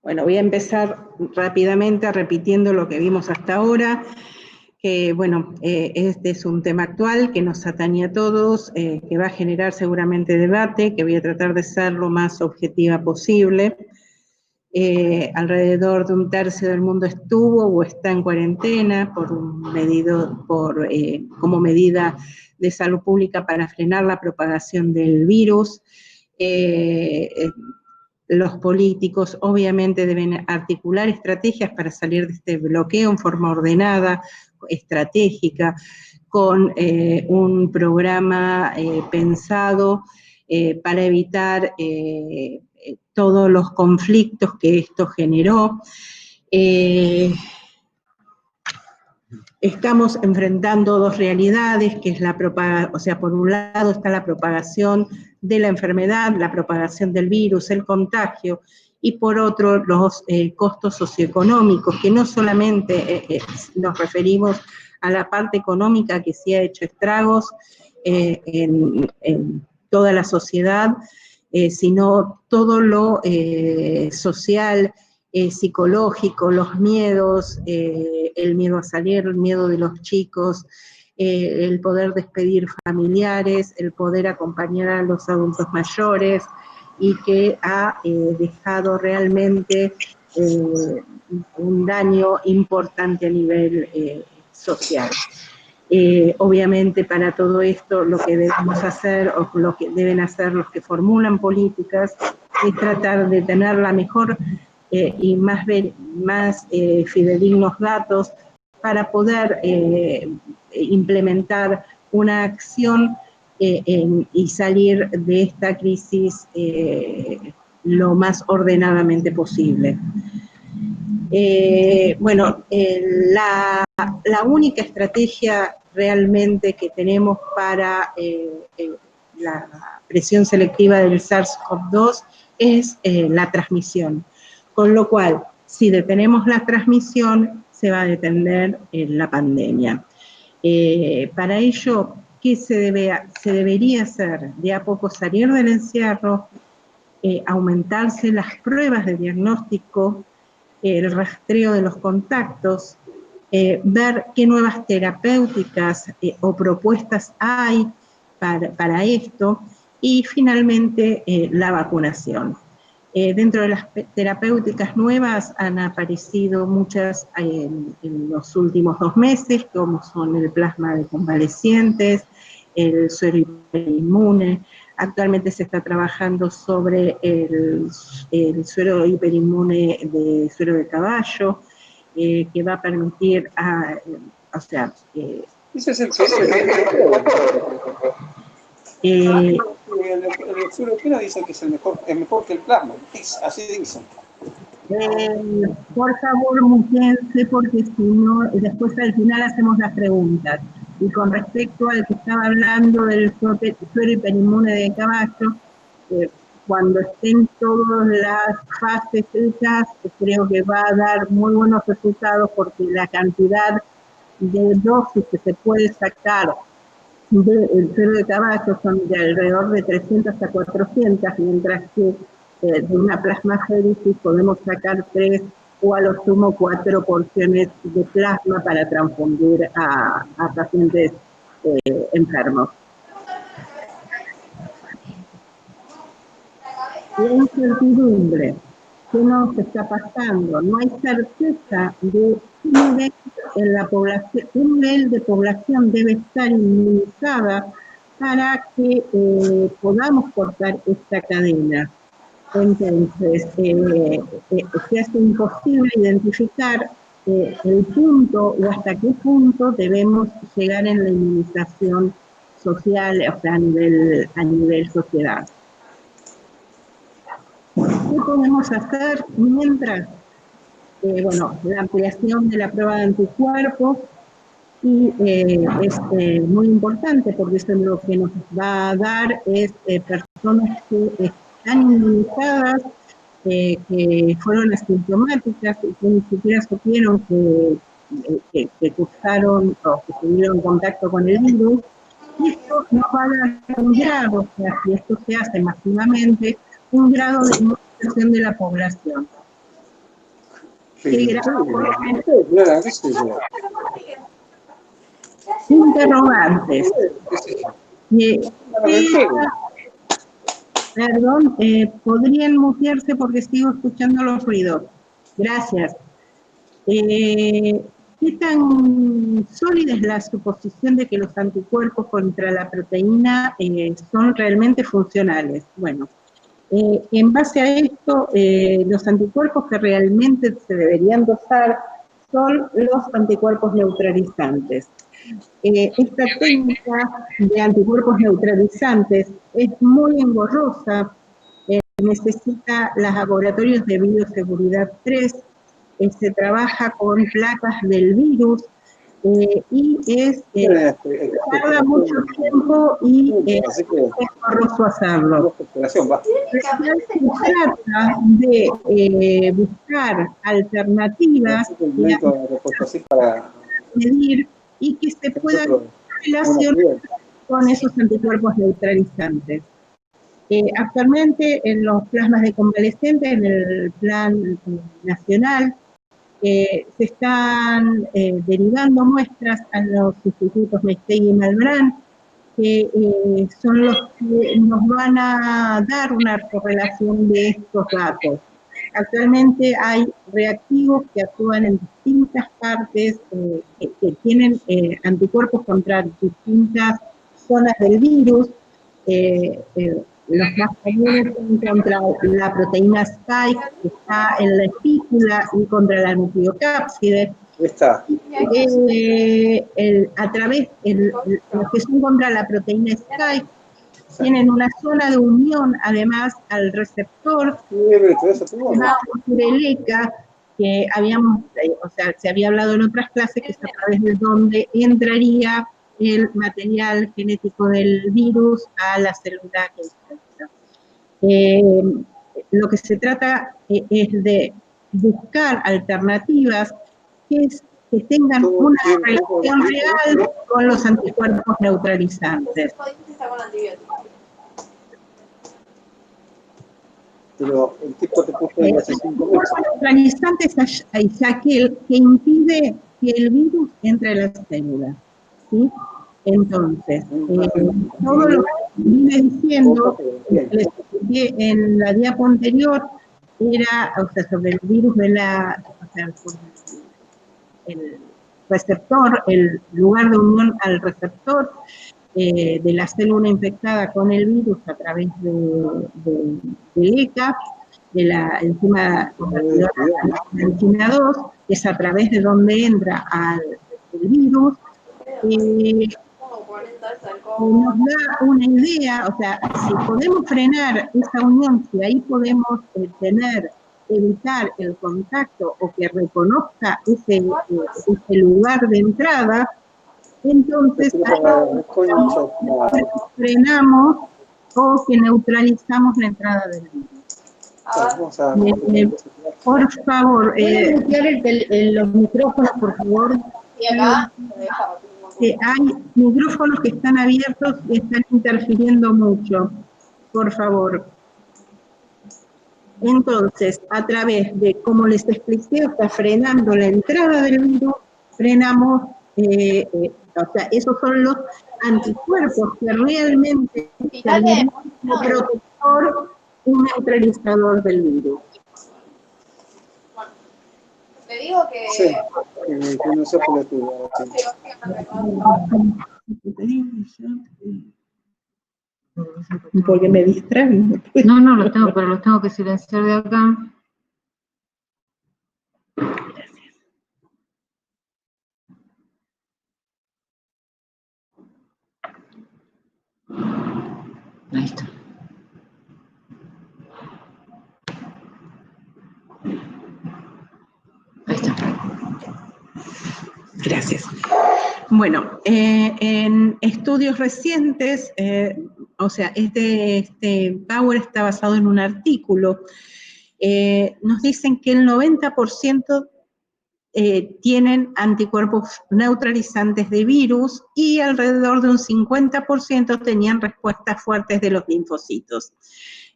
Bueno, voy a empezar rápidamente repitiendo lo que vimos hasta ahora, que bueno, este es un tema actual que nos atañe a todos, que va a generar seguramente debate, que voy a tratar de ser lo más objetiva posible. Alrededor de un tercio del mundo estuvo o está en cuarentena como medida de salud pública para frenar la propagación del virus. Los políticos obviamente deben articular estrategias para salir de este bloqueo en forma ordenada, estratégica, con un programa pensado para evitar todos los conflictos que esto generó. Estamos enfrentando dos realidades, que es por un lado está la propagación de la enfermedad, la propagación del virus, el contagio, y por otro los costos socioeconómicos, que no solamente nos referimos a la parte económica que sí ha hecho estragos en toda la sociedad, sino todo lo social, psicológico, los miedos, el miedo a salir, el miedo de los chicos, el poder despedir familiares, el poder acompañar a los adultos mayores, y que ha dejado realmente un daño importante a nivel social. Obviamente para todo esto lo que debemos hacer, o lo que deben hacer los que formulan políticas, es tratar de tener la mejor y más fidedignos datos para poder implementar una acción y salir de esta crisis lo más ordenadamente posible. La única estrategia realmente que tenemos para la presión selectiva del SARS-CoV-2 es la transmisión. Con lo cual, si detenemos la transmisión, se va a detener la pandemia. Para ello, ¿qué se debería hacer? De a poco salir del encierro, aumentarse las pruebas de diagnóstico, el rastreo de los contactos, ver qué nuevas terapéuticas o propuestas hay para esto, y finalmente la vacunación. Dentro de las terapéuticas nuevas han aparecido muchas en los últimos 2 meses, como son el plasma de convalecientes, el suero hiperinmune. Actualmente se está trabajando sobre el suero hiperinmune de suero de caballo, que va a permitir, ese es el suero que dice que es mejor que el plasma, así dicen. Por favor, mutense, porque si no, después al final hacemos las preguntas. Y con respecto al que estaba hablando del suero hiperinmune de caballo, cuando estén todas las fases hechas, creo que va a dar muy buenos resultados, porque la cantidad de dosis que se puede sacar del suero de caballo son de alrededor de 300 a 400, mientras que de una plasmaféresis podemos sacar 3 o a lo sumo 4 porciones de plasma para transfundir a pacientes enfermos. La incertidumbre, ¿qué nos está pasando? No hay certeza de qué nivel de población debe estar inmunizada para que podamos cortar esta cadena. Entonces, se hace imposible identificar el punto o hasta qué punto debemos llegar en la inmunización social, o sea, a nivel sociedad. ¿Qué podemos hacer mientras? La ampliación de la prueba de anticuerpos, y es muy importante, porque eso lo que nos va a dar es personas que están inmunizadas, que fueron asintomáticas y que ni siquiera supieron que cursaron o que tuvieron contacto con el virus. Esto nos va a dar un grado, o sea, si esto se hace masivamente, un grado de inmunización de la población. Interrogantes. Perdón, podrían mutearse porque sigo escuchando los ruidos. Gracias. ¿Qué tan sólida es la suposición de que los anticuerpos contra la proteína son realmente funcionales? Bueno, en base a esto, los anticuerpos que realmente se deberían dosar son los anticuerpos neutralizantes. Esta técnica de anticuerpos neutralizantes es muy engorrosa, necesita los laboratorios de bioseguridad 3, se trabaja con placas del virus y tarda mucho tiempo y es engorroso hacerlo. Se trata de buscar alternativas para medir y que se puedan relacionar con esos anticuerpos neutralizantes. Actualmente en los plasmas de convalescentes, en el plan nacional, se están derivando muestras a los institutos Meisstegui y Malbrán, que son los que nos van a dar una correlación de estos datos. Actualmente hay reactivos que actúan en distintas partes, que tienen anticuerpos contra distintas zonas del virus. Los más comunes son contra la proteína Spike, que está en la espícula, y contra la nucleocápside. A través, los que son contra la proteína Spike, tienen una zona de unión, además, al receptor, que habíamos, o sea, se había hablado en otras clases, que es a través de donde entraría el material genético del virus a la célula que infecta. Lo que se trata es de buscar alternativas que tengan una relación real con los anticuerpos neutralizantes. Pero el tipo te puso en hace 5 meses. El neutralizante es aquel que impide que el virus entre a la célula, ¿sí? Entonces, todo lo que viene diciendo, les expliqué en la diapo anterior, era, o sea, sobre el virus de la, o sea, el receptor, el lugar de unión al receptor de la célula infectada con el virus a través de ECA, de la enzima convertidora a la enzima 2, es a través de donde entra el virus. Nos da una idea, o sea, si podemos frenar esa unión, si ahí podemos evitar el contacto o que reconozca ese lugar de entrada, entonces frenamos o que neutralizamos la entrada del virus. Por favor, los micrófonos, por favor. Hay micrófonos que están abiertos y están interfiriendo mucho. Por favor. Entonces, a través de, como les expliqué, está frenando la entrada del virus, frenamos, o sea, esos son los anticuerpos que realmente son un protector, un neutralizador del virus. Le digo que... Sí, que no sé por tu. Porque me distraen. No, los tengo, pero los tengo que silenciar de acá. Ahí está. Ahí está. Gracias. Bueno, en estudios recientes, o sea, este Power está basado en un artículo, nos dicen que el 90% tienen anticuerpos neutralizantes de virus y alrededor de un 50% tenían respuestas fuertes de los linfocitos.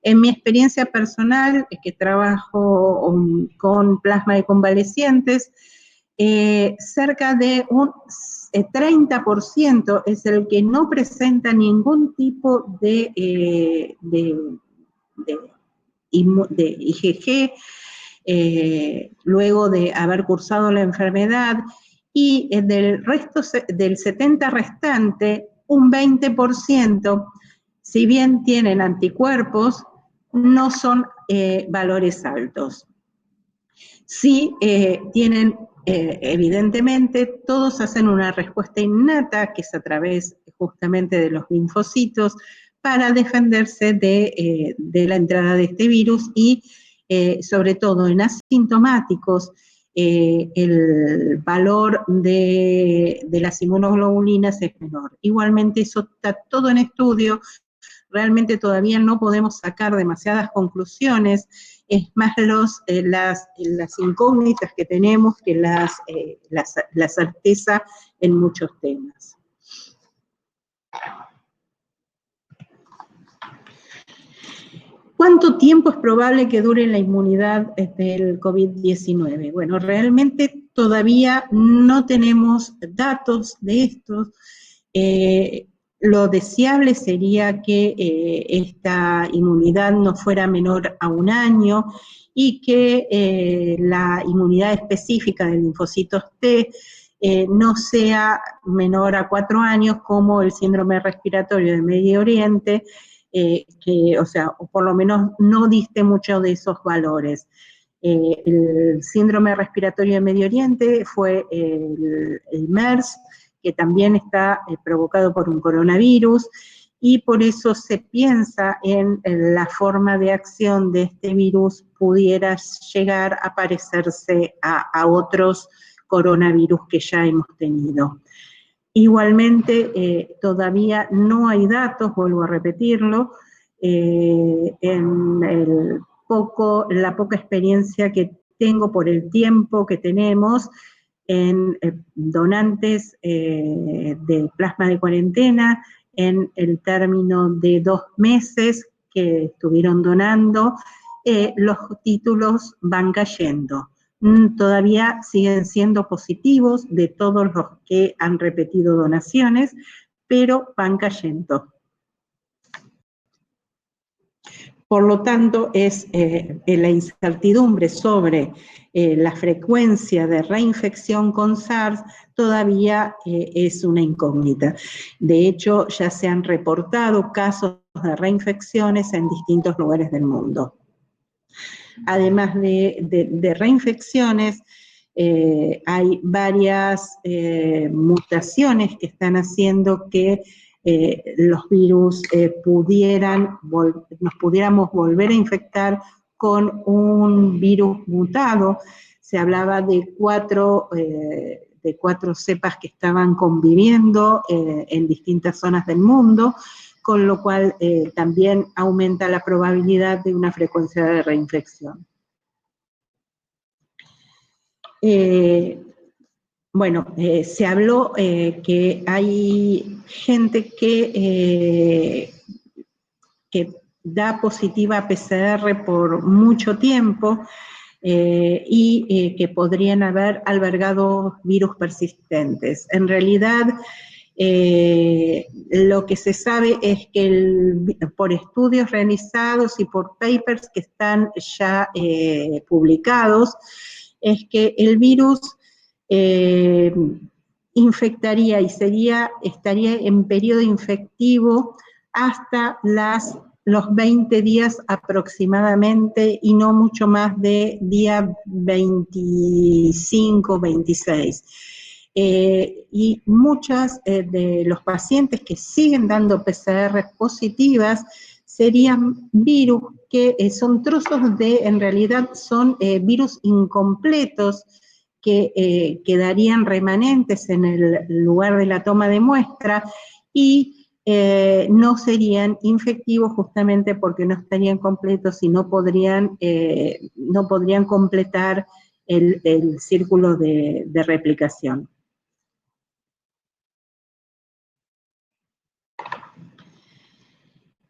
En mi experiencia personal, que trabajo con plasma de convalecientes, cerca de un 30% es el que no presenta ningún tipo de IgG, luego de haber cursado la enfermedad, y del resto, del 70% restante, un 20%, si bien tienen anticuerpos, no son valores altos. Sí tienen, evidentemente, todos hacen una respuesta innata, que es a través justamente de los linfocitos, para defenderse de la entrada de este virus y sobre todo en asintomáticos, el valor de las inmunoglobulinas es menor. Igualmente eso está todo en estudio, realmente todavía no podemos sacar demasiadas conclusiones, es más las incógnitas que tenemos que la certeza en muchos temas. ¿Cuánto tiempo es probable que dure la inmunidad del COVID-19? Bueno, realmente todavía no tenemos datos de estos. Lo deseable sería que esta inmunidad no fuera menor a 1 año y que la inmunidad específica de linfocitos T no sea menor a 4 años, como el síndrome respiratorio de Medio Oriente, o sea, o por lo menos no diste mucho de esos valores. El síndrome respiratorio de Medio Oriente fue el MERS, que también está provocado por un coronavirus, y por eso se piensa en la forma de acción de este virus pudiera llegar a parecerse a otros coronavirus que ya hemos tenido. Igualmente, todavía no hay datos, vuelvo a repetirlo, en la poca experiencia que tengo por el tiempo que tenemos en donantes de plasma de cuarentena, en el término de 2 meses que estuvieron donando, los títulos van cayendo. Todavía siguen siendo positivos de todos los que han repetido donaciones, pero van cayendo. Por lo tanto, es la incertidumbre sobre la frecuencia de reinfección con SARS todavía es una incógnita. De hecho, ya se han reportado casos de reinfecciones en distintos lugares del mundo. Además de reinfecciones, hay varias mutaciones que están haciendo que los virus nos pudiéramos volver a infectar con un virus mutado. Se hablaba de cuatro cepas que estaban conviviendo en distintas zonas del mundo, con lo cual también aumenta la probabilidad de una frecuencia de reinfección. Bueno, se habló que hay gente que da positiva a PCR por mucho tiempo y que podrían haber albergado virus persistentes. En realidad, lo que se sabe es que por estudios realizados y por papers que están ya publicados, es que el virus infectaría y estaría en periodo infectivo hasta los 20 días aproximadamente y no mucho más de día 25, 26. Y muchas de los pacientes que siguen dando PCR positivas serían virus que son trozos en realidad son virus incompletos que quedarían remanentes en el lugar de la toma de muestra y no serían infectivos justamente porque no estarían completos y no podrían completar el círculo de replicación.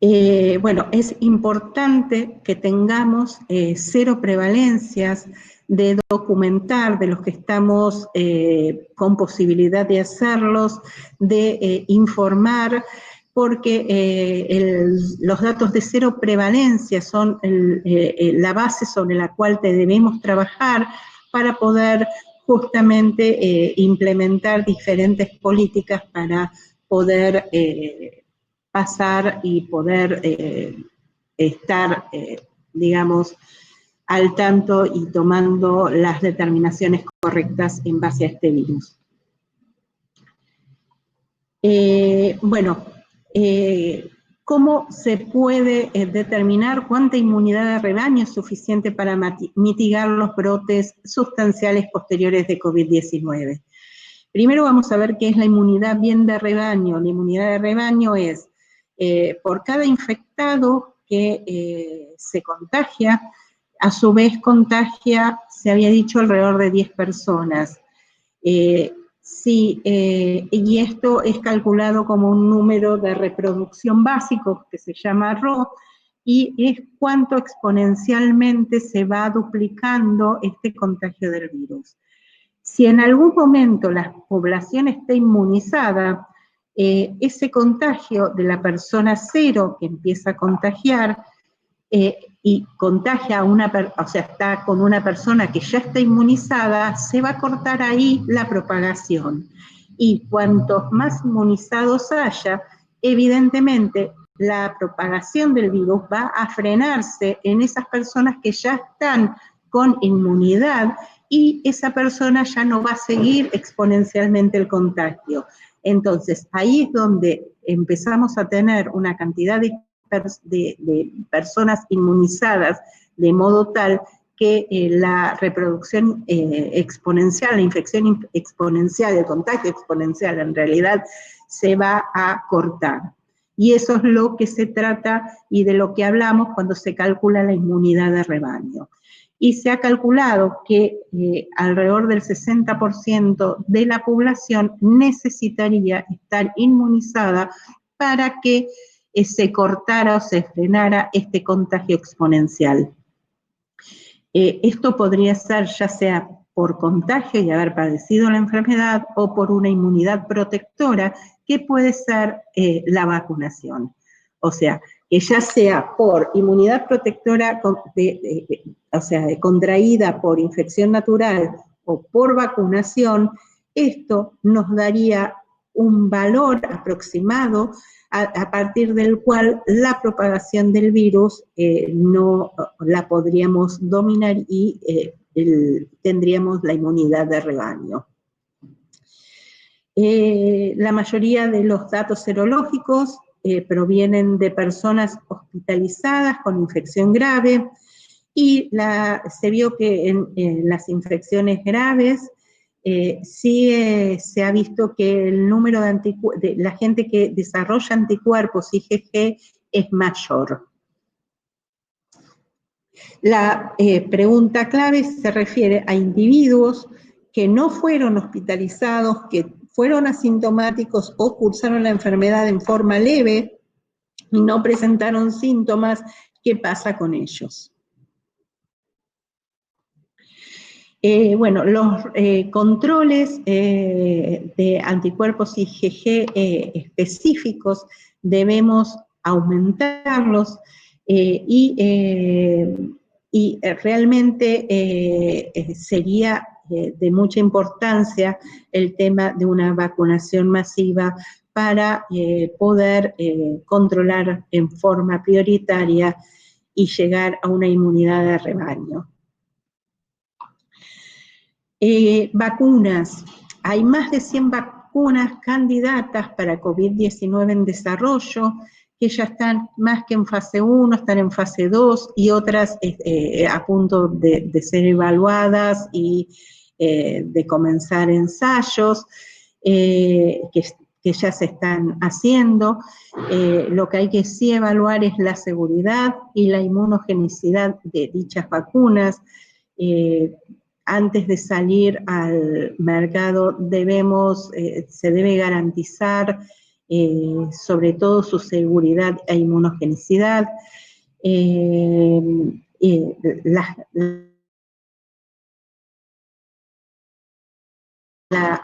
Bueno, es importante que tengamos 0 prevalencias, de documentar, de los que estamos con posibilidad de hacerlos, de informar, porque los datos de 0 prevalencia son la base sobre la cual debemos trabajar para poder justamente implementar diferentes políticas para poder pasar y poder estar, digamos, al tanto y tomando las determinaciones correctas en base a este virus. Bueno, ¿cómo se puede determinar cuánta inmunidad de rebaño es suficiente para mitigar los brotes sustanciales posteriores de COVID-19? Primero vamos a ver qué es la inmunidad bien de rebaño. La inmunidad de rebaño es, por cada infectado que se contagia, a su vez contagia, se había dicho, alrededor de 10 personas. Y esto es calculado como un número de reproducción básico que se llama Rho, y es cuánto exponencialmente se va duplicando este contagio del virus. Si en algún momento la población está inmunizada, ese contagio de la persona 0 que empieza a contagiar, y contagia a o sea, está con una persona que ya está inmunizada, se va a cortar ahí la propagación. Y cuantos más inmunizados haya, evidentemente la propagación del virus va a frenarse en esas personas que ya están con inmunidad, y esa persona ya no va a seguir exponencialmente el contagio. Entonces, ahí es donde empezamos a tener una cantidad de personas inmunizadas, de modo tal que la reproducción exponencial, la infección exponencial, el contagio exponencial en realidad se va a cortar. Y eso es lo que se trata y de lo que hablamos cuando se calcula la inmunidad de rebaño. Y se ha calculado que alrededor del 60% de la población necesitaría estar inmunizada para que se cortara o se frenara este contagio exponencial. Esto podría ser ya sea por contagio y haber padecido la enfermedad, o por una inmunidad protectora, que puede ser la vacunación. O sea, que ya sea por inmunidad protectora, o sea, contraída por infección natural o por vacunación, esto nos daría un valor aproximado a partir del cual la propagación del virus no la podríamos dominar y tendríamos la inmunidad de rebaño. La mayoría de los datos serológicos provienen de personas hospitalizadas con infección grave, y se vio que en las infecciones graves sí se ha visto que el número de la gente que desarrolla anticuerpos IgG es mayor. La pregunta clave se refiere a individuos que no fueron hospitalizados, que fueron asintomáticos o cursaron la enfermedad en forma leve y no presentaron síntomas. ¿Qué pasa con ellos? Bueno, los controles de anticuerpos IgG específicos debemos aumentarlos, y realmente sería de mucha importancia el tema de una vacunación masiva para poder controlar en forma prioritaria y llegar a una inmunidad de rebaño. Vacunas. Hay más de 100 vacunas candidatas para COVID-19 en desarrollo, que ya están más que en fase 1, están en fase 2, y otras a punto de ser evaluadas y de comenzar ensayos que ya se están haciendo. Lo que hay que sí evaluar es la seguridad y la inmunogenicidad de dichas vacunas. Antes de salir al mercado se debe garantizar sobre todo su seguridad e inmunogenicidad, la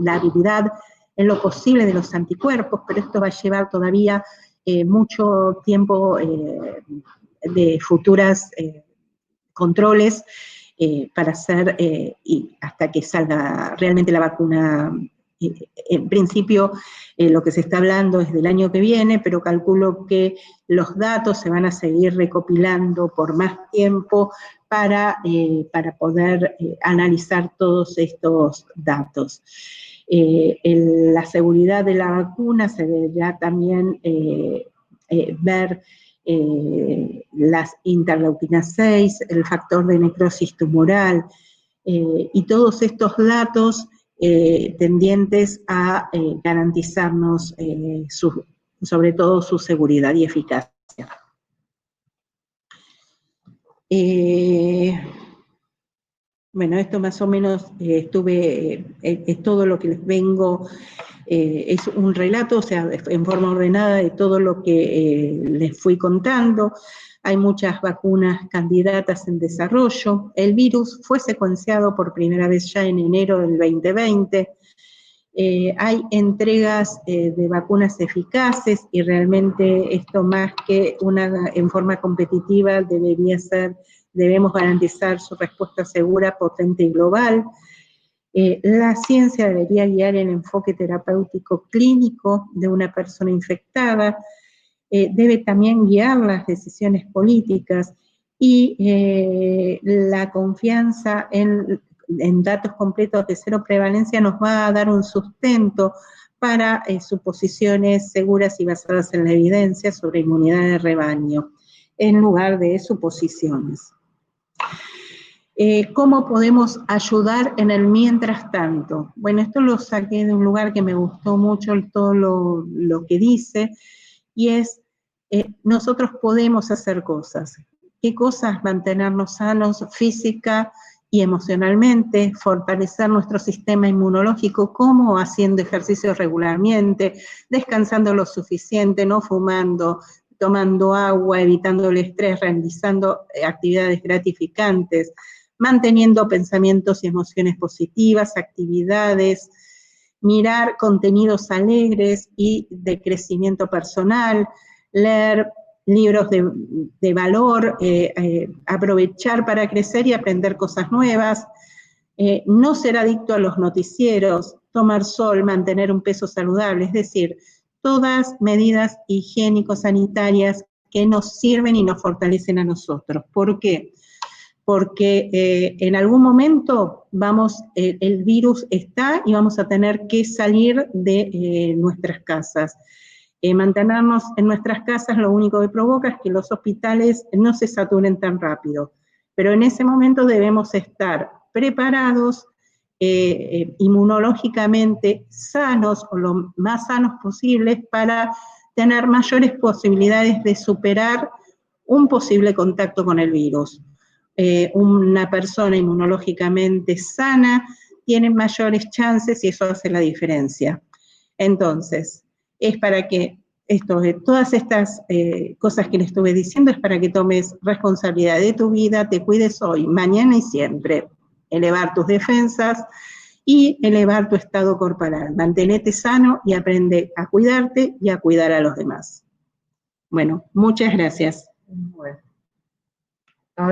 habilidad en lo posible de los anticuerpos, pero esto va a llevar todavía mucho tiempo de futuras controles para hacer, y hasta que salga realmente la vacuna. En principio, lo que se está hablando es del año que viene, pero calculo que los datos se van a seguir recopilando por más tiempo para poder analizar todos estos datos. La seguridad de la vacuna se deberá también ver las interleukinas 6, el factor de necrosis tumoral, y todos estos datos tendientes a garantizarnos sobre todo su seguridad y eficacia. Bueno, esto más o menos es todo lo que les vengo, es un relato, o sea, en forma ordenada de todo lo que les fui contando. Hay muchas vacunas candidatas en desarrollo. El virus fue secuenciado por primera vez ya en enero del 2020. Hay entregas de vacunas eficaces y realmente esto más que en forma competitiva debemos garantizar su respuesta segura, potente y global. La ciencia debería guiar el enfoque terapéutico clínico de una persona infectada, debe también guiar las decisiones políticas y la confianza en datos completos de cero prevalencia nos va a dar un sustento para suposiciones seguras y basadas en la evidencia sobre inmunidad de rebaño, en lugar de suposiciones. ¿Cómo podemos ayudar en el mientras tanto? Bueno, esto lo saqué de un lugar que me gustó mucho, todo lo que dice, y es, nosotros podemos hacer cosas. ¿Qué cosas? Mantenernos sanos física y emocionalmente, fortalecer nuestro sistema inmunológico, ¿cómo? Haciendo ejercicio regularmente, descansando lo suficiente, no fumando, tomando agua, evitando el estrés, realizando actividades gratificantes, manteniendo pensamientos y emociones positivas, actividades, mirar contenidos alegres y de crecimiento personal, leer libros de valor, aprovechar para crecer y aprender cosas nuevas, no ser adicto a los noticieros, tomar sol, mantener un peso saludable, es decir, todas medidas higiénico-sanitarias que nos sirven y nos fortalecen a nosotros. ¿Por qué? Porque en algún momento el virus está y vamos a tener que salir de nuestras casas. Mantenernos en nuestras casas lo único que provoca es que los hospitales no se saturen tan rápido, pero en ese momento debemos estar preparados, inmunológicamente sanos o lo más sanos posibles para tener mayores posibilidades de superar un posible contacto con el virus. Una persona inmunológicamente sana tiene mayores chances y eso hace la diferencia. Entonces, es para que todas estas cosas que le estuve diciendo es para que tomes responsabilidad de tu vida, te cuides hoy, mañana y siempre. Elevar tus defensas y elevar tu estado corporal. Mantenete sano y aprende a cuidarte y a cuidar a los demás. Bueno, muchas gracias. Bueno.